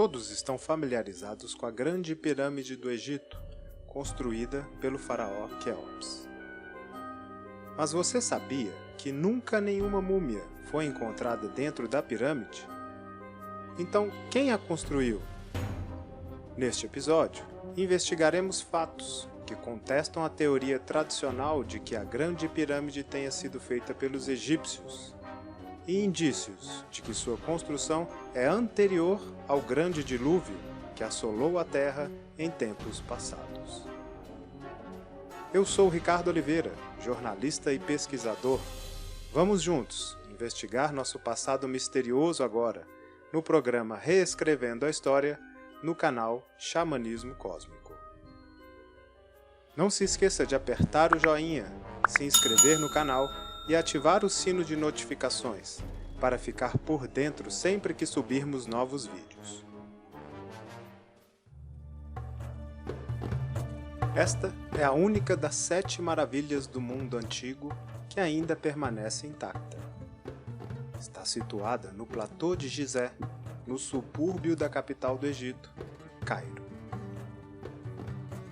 Todos estão familiarizados com a Grande Pirâmide do Egito, construída pelo faraó Quéops. Mas você sabia que nunca nenhuma múmia foi encontrada dentro da pirâmide? Então, quem a construiu? Neste episódio, investigaremos fatos que contestam a teoria tradicional de que a Grande Pirâmide tenha sido feita pelos egípcios e indícios de que sua construção é anterior ao grande dilúvio que assolou a Terra em tempos passados. Eu sou Ricardo Oliveira, jornalista e pesquisador. Vamos juntos investigar nosso passado misterioso agora, no programa Reescrevendo a História, no canal Xamanismo Cósmico. Não se esqueça de apertar o joinha, se inscrever no canal e ativar o sino de notificações, para ficar por dentro sempre que subirmos novos vídeos. Esta é a única das 7 maravilhas do mundo antigo que ainda permanece intacta. Está situada no platô de Gizé, no subúrbio da capital do Egito, Cairo.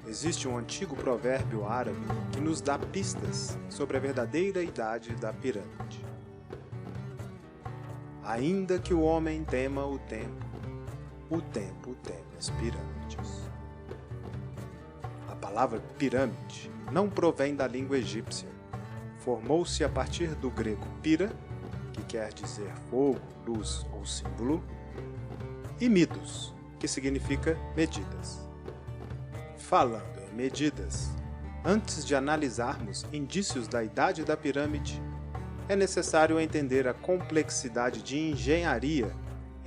Existe um antigo provérbio árabe que nos dá pistas sobre a verdadeira idade da pirâmide. Ainda que o homem tema o tempo teme as pirâmides. A palavra pirâmide não provém da língua egípcia. Formou-se a partir do grego pira, que quer dizer fogo, luz ou símbolo, e midos, que significa medidas. Falando em medidas, antes de analisarmos indícios da idade da pirâmide, é necessário entender a complexidade de engenharia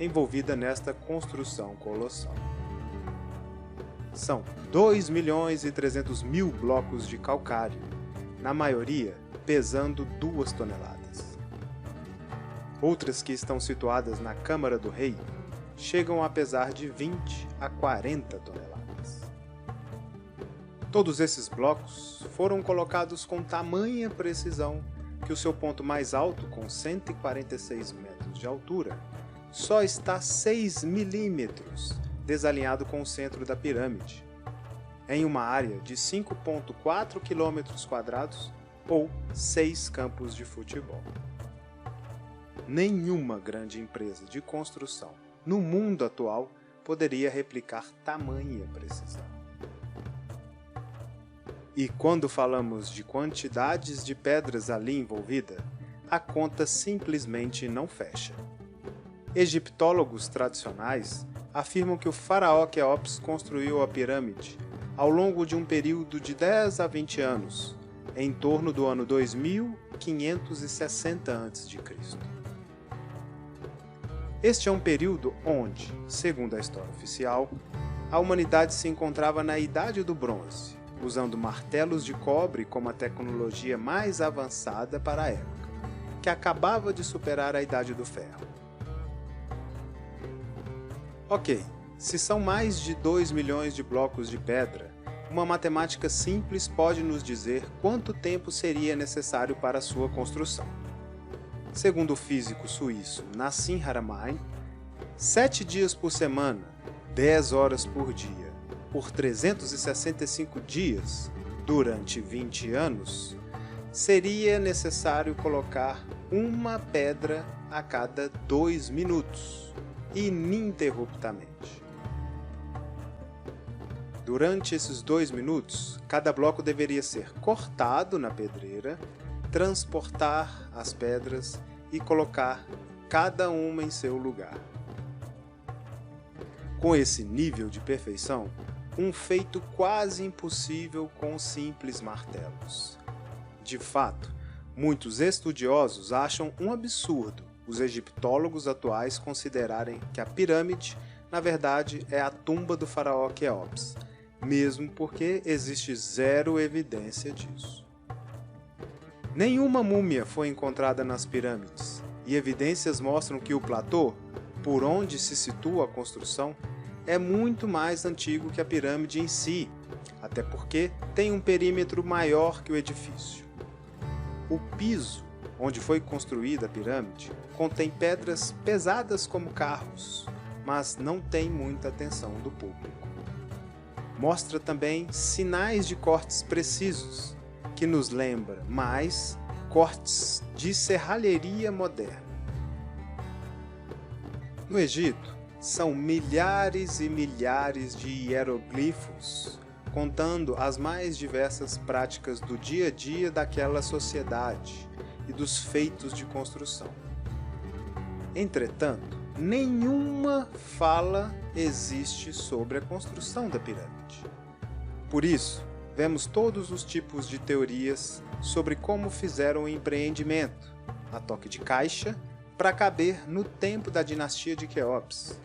envolvida nesta construção colossal. São 2.300.000 blocos de calcário, na maioria pesando 2 toneladas. Outras que estão situadas na Câmara do Rei chegam a pesar de 20 a 40 toneladas. Todos esses blocos foram colocados com tamanha precisão que o seu ponto mais alto, com 146 metros de altura, só está 6 milímetros desalinhado com o centro da pirâmide, em uma área de 5,4 km² ou 6 campos de futebol. Nenhuma grande empresa de construção no mundo atual poderia replicar tamanha precisão. E quando falamos de quantidades de pedras ali envolvida, a conta simplesmente não fecha. Egiptólogos tradicionais afirmam que o faraó Quéops construiu a pirâmide ao longo de um período de 10 a 20 anos, em torno do ano 2560 a.C. Este é um período onde, segundo a história oficial, a humanidade se encontrava na Idade do Bronze, usando martelos de cobre como a tecnologia mais avançada para a época, que acabava de superar a Idade do Ferro. Ok, se são mais de 2 milhões de blocos de pedra, uma matemática simples pode nos dizer quanto tempo seria necessário para sua construção. Segundo o físico suíço Nassim Haramein, 7 dias por semana, 10 horas por dia, por 365 dias, durante 20 anos, seria necessário colocar uma pedra a cada 2 minutos, ininterruptamente. Durante esses 2 minutos, cada bloco deveria ser cortado na pedreira, transportar as pedras e colocar cada uma em seu lugar. Com esse nível de perfeição, um feito quase impossível com simples martelos. De fato, muitos estudiosos acham um absurdo os egiptólogos atuais considerarem que a pirâmide, na verdade, é a tumba do faraó Quéops, mesmo porque existe zero evidência disso. Nenhuma múmia foi encontrada nas pirâmides, e evidências mostram que o platô, por onde se situa a construção, é muito mais antigo que a pirâmide em si, até porque tem um perímetro maior que o edifício. O piso, onde foi construída a pirâmide, contém pedras pesadas como carros, mas não tem muita atenção do público. Mostra também sinais de cortes precisos, que nos lembra mais cortes de serralheria moderna. No Egito, são milhares e milhares de hieroglifos, contando as mais diversas práticas do dia a dia daquela sociedade e dos feitos de construção. Entretanto, nenhuma fala existe sobre a construção da pirâmide. Por isso, vemos todos os tipos de teorias sobre como fizeram o empreendimento, a toque de caixa, para caber no tempo da dinastia de Quéops.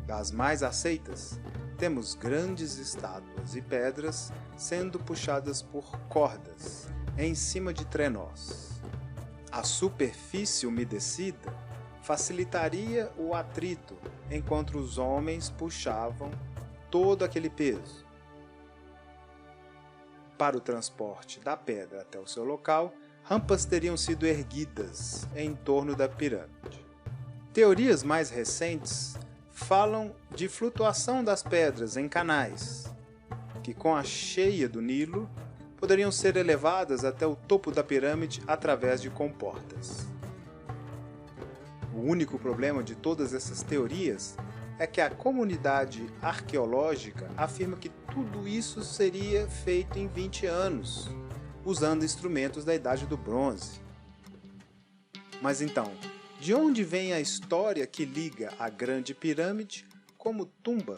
Das mais aceitas, temos grandes estátuas e pedras sendo puxadas por cordas em cima de trenós. A superfície umedecida facilitaria o atrito enquanto os homens puxavam todo aquele peso. Para o transporte da pedra até o seu local, rampas teriam sido erguidas em torno da pirâmide. Teorias mais recentes falam de flutuação das pedras em canais, que com a cheia do Nilo poderiam ser elevadas até o topo da pirâmide através de comportas. O único problema de todas essas teorias é que a comunidade arqueológica afirma que tudo isso seria feito em 20 anos, usando instrumentos da Idade do Bronze. Mas então, de onde vem a história que liga a Grande Pirâmide como tumba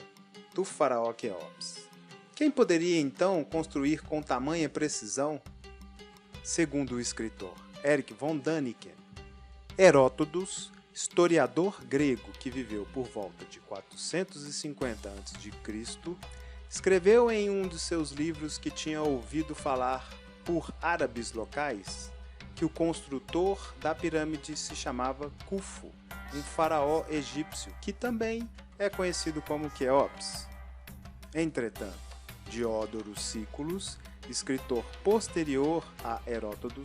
do faraó Quéops? Quem poderia então construir com tamanha precisão? Segundo o escritor Erich von Däniken, Heródoto, historiador grego que viveu por volta de 450 a.C., escreveu em um de seus livros que tinha ouvido falar por árabes locais que o construtor da pirâmide se chamava Khufu, um faraó egípcio que também é conhecido como Quéops. Entretanto, Diodoro Sículos, escritor posterior a Heródoto,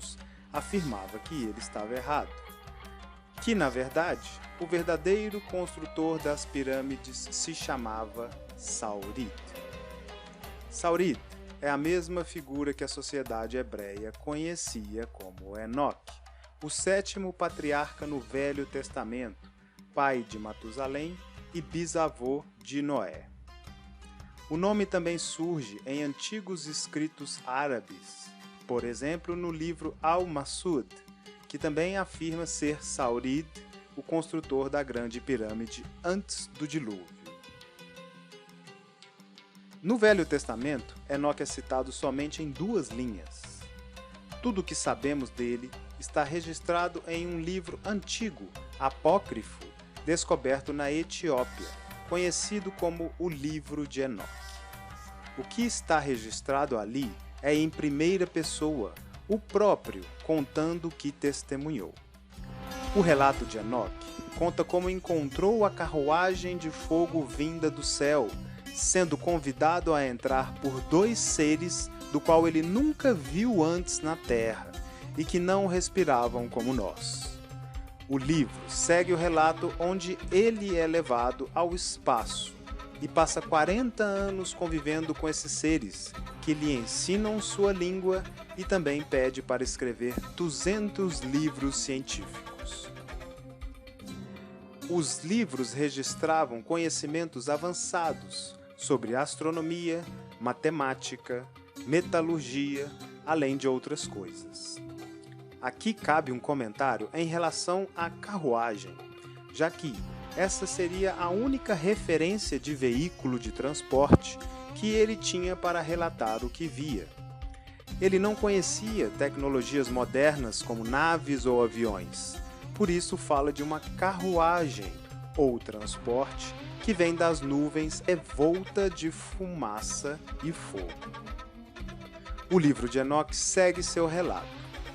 afirmava que ele estava errado, que, na verdade, o verdadeiro construtor das pirâmides se chamava Saurid. Saurid é a mesma figura que a sociedade hebreia conhecia como Enoque, o sétimo patriarca no Velho Testamento, pai de Matusalém e bisavô de Noé. O nome também surge em antigos escritos árabes, por exemplo no livro Al-Masud, que também afirma ser Saurid, o construtor da Grande Pirâmide antes do dilúvio. No Velho Testamento, Enoque é citado somente em 2 linhas. Tudo o que sabemos dele está registrado em um livro antigo, apócrifo, descoberto na Etiópia, conhecido como o Livro de Enoque. O que está registrado ali é em primeira pessoa, o próprio contando o que testemunhou. O relato de Enoque conta como encontrou a carruagem de fogo vinda do céu, sendo convidado a entrar por 2 seres do qual ele nunca viu antes na terra e que não respiravam como nós. O livro segue o relato onde ele é levado ao espaço e passa 40 anos convivendo com esses seres, que lhe ensinam sua língua e também pede para escrever 200 livros científicos. Os livros registravam conhecimentos avançados sobre astronomia, matemática, metalurgia, além de outras coisas. Aqui cabe um comentário em relação à carruagem, já que essa seria a única referência de veículo de transporte que ele tinha para relatar o que via. Ele não conhecia tecnologias modernas como naves ou aviões, por isso fala de uma carruagem ou transporte que vem das nuvens envolta de fumaça e fogo. O livro de Enoque segue seu relato,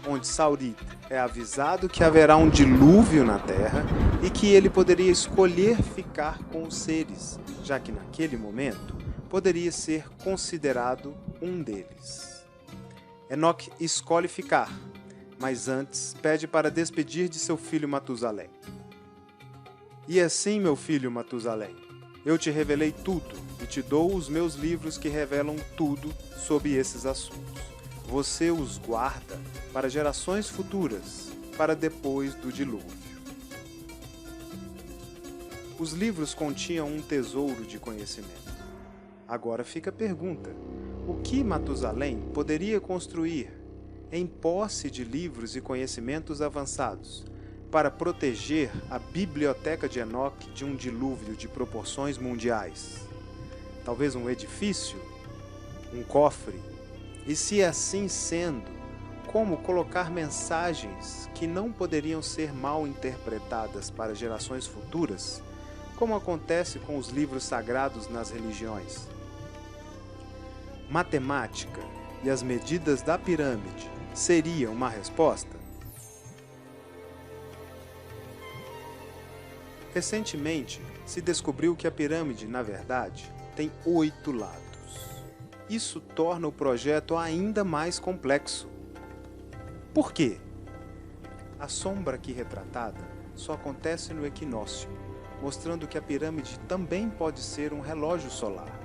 onde Saurid é avisado que haverá um dilúvio na terra e que ele poderia escolher ficar com os seres, já que naquele momento poderia ser considerado um deles. Enoque escolhe ficar, mas antes pede para despedir de seu filho Matusalém. E assim, meu filho Matusalém, eu te revelei tudo e te dou os meus livros que revelam tudo sobre esses assuntos. Você os guarda para gerações futuras, para depois do dilúvio. Os livros continham um tesouro de conhecimento. Agora fica a pergunta: o que Matusalém poderia construir em posse de livros e conhecimentos avançados para proteger a biblioteca de Enoque de um dilúvio de proporções mundiais? Talvez um edifício? Um cofre? E se assim sendo, como colocar mensagens que não poderiam ser mal interpretadas para gerações futuras, como acontece com os livros sagrados nas religiões? Matemática e as medidas da pirâmide seriam uma resposta? Recentemente, se descobriu que a pirâmide, na verdade, tem 8 lados. Isso torna o projeto ainda mais complexo. Por quê? A sombra aqui retratada só acontece no equinócio, mostrando que a pirâmide também pode ser um relógio solar.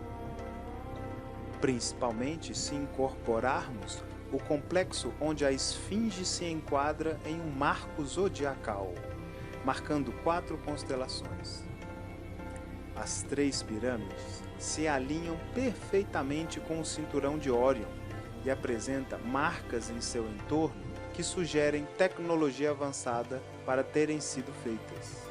Principalmente se incorporarmos o complexo onde a esfinge se enquadra em um marco zodiacal, marcando 4 constelações. As 3 pirâmides se alinham perfeitamente com o cinturão de Órion e apresenta marcas em seu entorno que sugerem tecnologia avançada para terem sido feitas.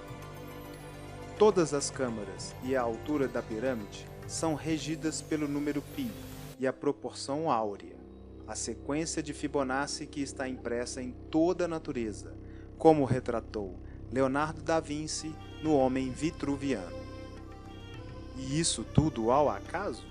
Todas as câmaras e a altura da pirâmide são regidas pelo número π e a proporção áurea, a sequência de Fibonacci que está impressa em toda a natureza, como retratou Leonardo da Vinci no Homem Vitruviano. E isso tudo ao acaso?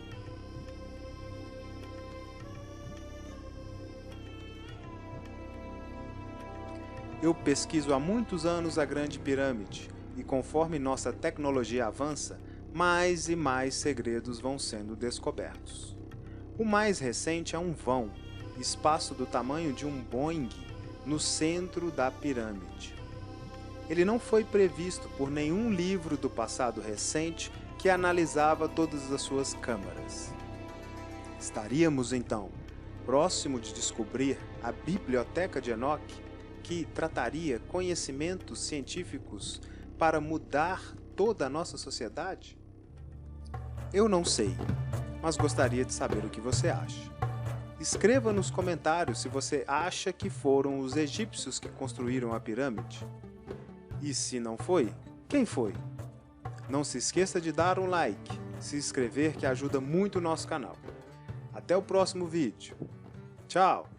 Eu pesquiso há muitos anos a Grande Pirâmide, e conforme nossa tecnologia avança, mais e mais segredos vão sendo descobertos. O mais recente é um vão, espaço do tamanho de um Boeing, no centro da pirâmide. Ele não foi previsto por nenhum livro do passado recente que analisava todas as suas câmaras. Estaríamos, então, próximo de descobrir a Biblioteca de Enoque, que trataria conhecimentos científicos para mudar toda a nossa sociedade? Eu não sei, mas gostaria de saber o que você acha. Escreva nos comentários se você acha que foram os egípcios que construíram a pirâmide. E se não foi, quem foi? Não se esqueça de dar um like, se inscrever que ajuda muito o nosso canal. Até o próximo vídeo. Tchau!